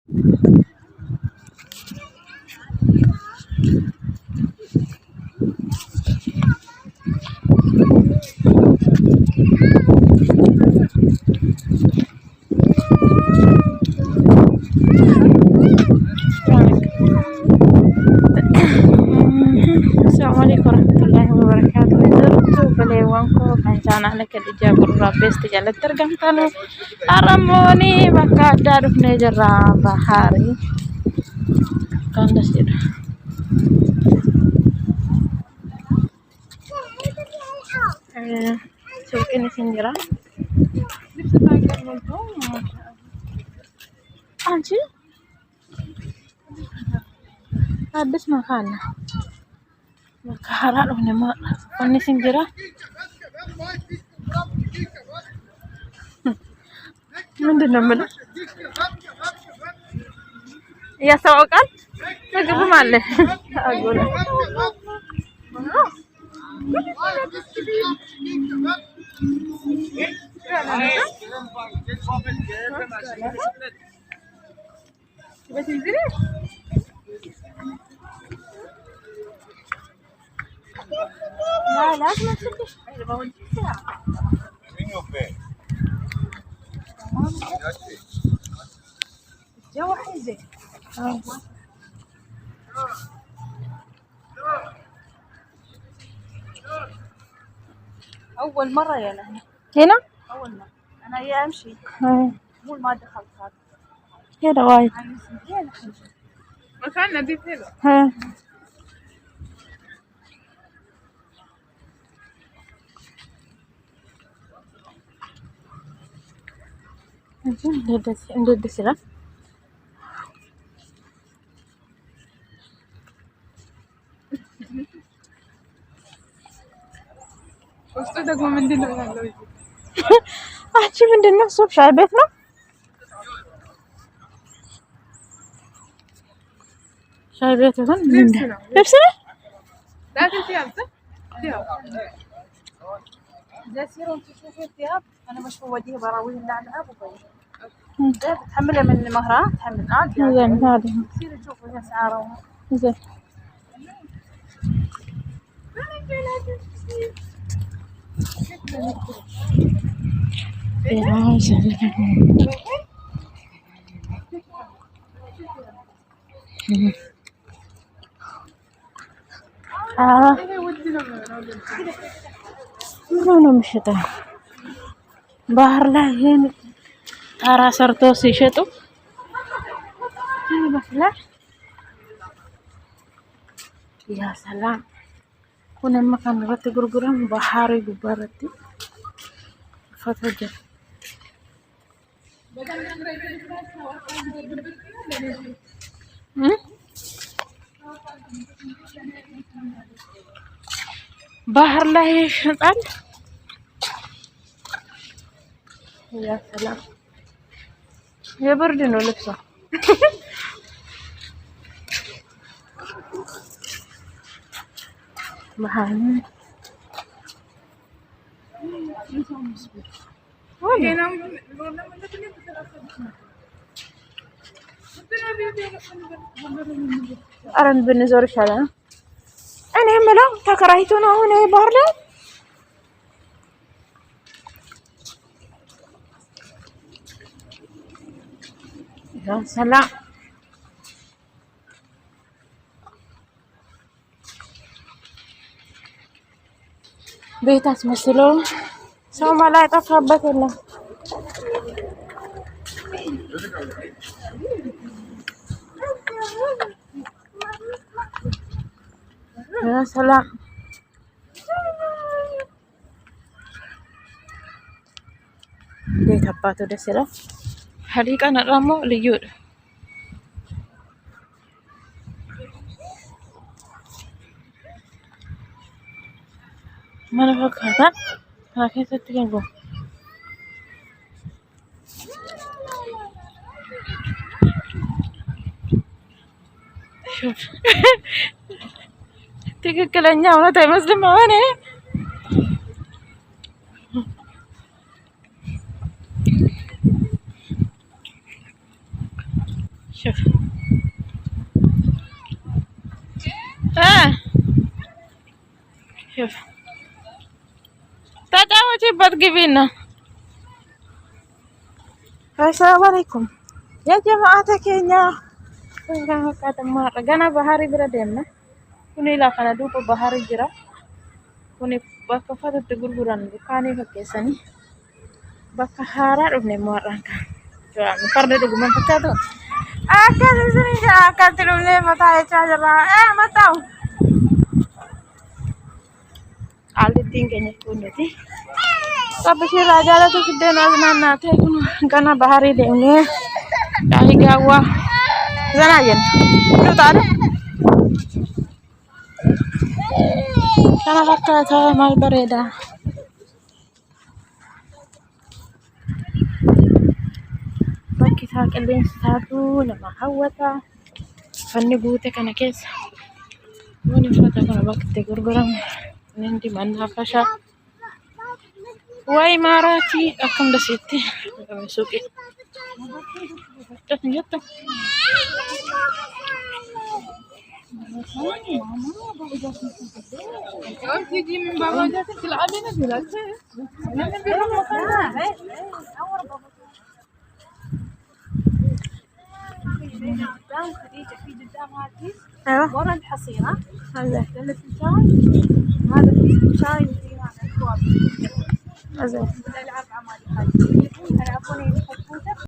Assalamualaikum warahmatullahi wabarakatuh. Itu belewanku kancana lek dijabur rabes tijalet tergantalu aramoni maka daruf nejera bahari kandas tidak. Sukin sinjira. Anji habis makan. Makaharat loh nama panis sinjira. Mending nama. Iya sawo kan? Lagi pemale. Aku lah. لا لازم تسكت. الجو حزن. أول مرة يا لهنا. هنا؟ أول مرة. أنا يا أمشي. مو ما دخلت هذا. هنا وايد. مكان نظيف هنا. እንዴት ደስ ይላል። ውስጡ ደግሞ ምንድን ነው ያለው? አንቺ ምንድን ነው? ሱቅ ሻይ ቤት ነው? ሻይ ቤት ይሁን ምንድን ነው? ልብስ ነው? جالسين تشوفوا الثياب انا مش بوديه براويه اللعلعه وبوديه تحملها من مهرات تحمل زين هذا تصير تشوفوا اسعارهم زين يا ነው የሚሸጠው ባህር ላይ ይሄን ጣራ ሰርቶ ሲሸጡ ይመስላል። ያ ሰላም ኩነማ ከንበት ጉርጉራም ባህሪ ጉባረቲ ፈተጀ ባህር ላይ ይሸጣል። ያ ሰላም የብርድ ነው ልብሷ። መሀል አረን ብንዞር ይሻላል። እኔ የምለው ተከራይቶ ነው አሁን ይሄ ባህር ላይ ሰላም ቤት አስመስሎ ሰው መላይ ጠፋበት የለም። ሰላም ቤት አባቱ ደስ ይላል። ሀዲቃ ነራሞ ልዩ ነው። mana fakkaata kana keessatti gabu ትክክለኛ እውነት አይመስልም። አሁን كيف تتعوجي بتجيبينا. السلام عليكم يا جماعة كينيا. kata marra gana bahari bira deemna kuni laa kana duuba bahari jira kuni bakka fatatti gurguran dukaanii fakkeessanii bakka haaraa dhufne marraan kan jiraannu farda dhuguman fakkaatu akkasi isin jira akkatti dhufnee mataa jechaa jirra mataa'u haalli keenya kunneti qabbishirraa jaalatu fiddeen as naannaa ta'e kun gana bahari deemnee daahii gaawwaa Zana jen. Itu tadi. Kana fakkaata maal bareeda. Bakki isaa qilleensi isaatu nama hawwata. Uffanni guute kana keessa. Waan uffata kana bakka itti gurguramu. Inni dimannaa fashaa. Wayi maaraati akkam dasiitti. Suuqii. Jettu. تيجي من بابا جاتك تلعبي نزلت قدام خديجة في قدام هذه ورا الحصيرة هذا في الشاي هذا في الشاي وفي هذا الكواب. الألعاب عمالي هذه يلعبون